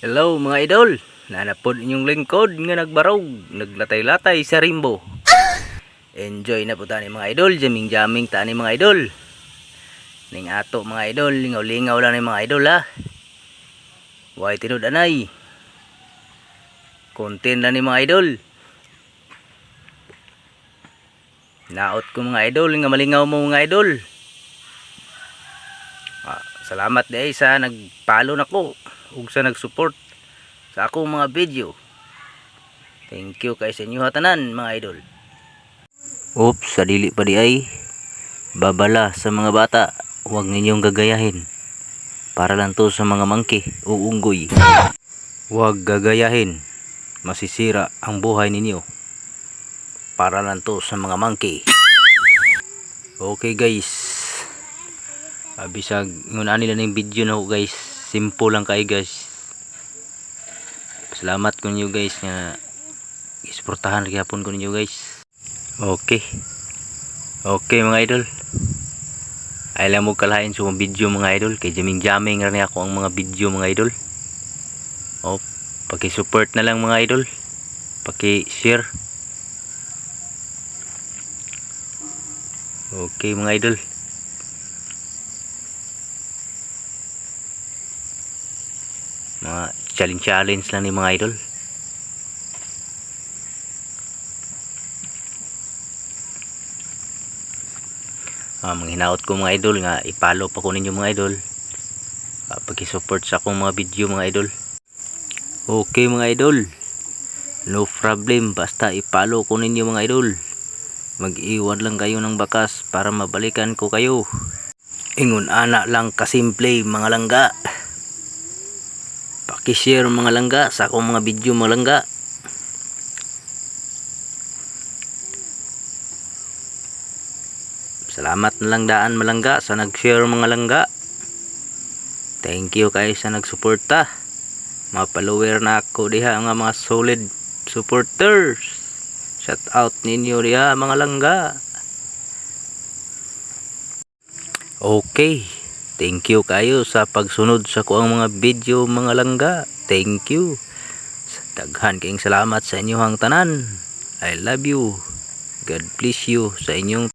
Hello mga idol, nanapod inyong lingkod nga nagbarog, naglatay-latay sa Rimbo. Enjoy na po tani mga idol, jaming-jaming tani mga idol. Ning ato mga idol, lingaw-lingaw lang ni mga idol ha. Way tinud anay. Content lang ni mga idol. Naot ko mga idol, nga malingaw mo mga idol. Salamat day sa nagpalo nako ug sa nagsupport sa akong mga video. Thank you kay sa inyo tanan mga idol. Oops, sa dili pa di ay babala sa mga bata, huwag ninyong gagayahin. Para lang to sa mga mangki o unggoy. Huwag gagayahin, masisira ang buhay ninyo. Para lang to sa mga mangki. Okay guys, bisag ngunaan nila ng video na guys, simple lang kayo guys. Salamat ko niyo guys nga isportahan gyapon ko ninyo guys. Okay mga idol, ay lang mo kalahin sa mga video mga idol, kay jaming-jaming rin ako ang mga video mga idol. Paki-support na lang mga idol, paki-share. Okay mga idol, mga challenge lang ni mga idol. Mga hinaot ko mga idol nga ipalo pa ko ninyo mga idol, pag-support sa akong mga video mga idol. Okay mga idol, no problem, basta ipalo ko ninyo mga idol. Mag-iwan lang kayo ng bakas para mabalikan ko kayo. Ingon ana lang kasimple mga langga, paki-share mga langga sa akong mga video mga langga. Salamat na lang daan malangga sa nag-share mga langga. Thank you kay sa nagsuporta. Mga follower na ako diha nga mga solid supporters. Shout out ninyo diha mga langga. Okay, thank you kayo sa pagsunod sa kuang mga video mga langga. Thank you. Daghan kayong salamat sa inyong tanan. I love you. God bless you sa inyong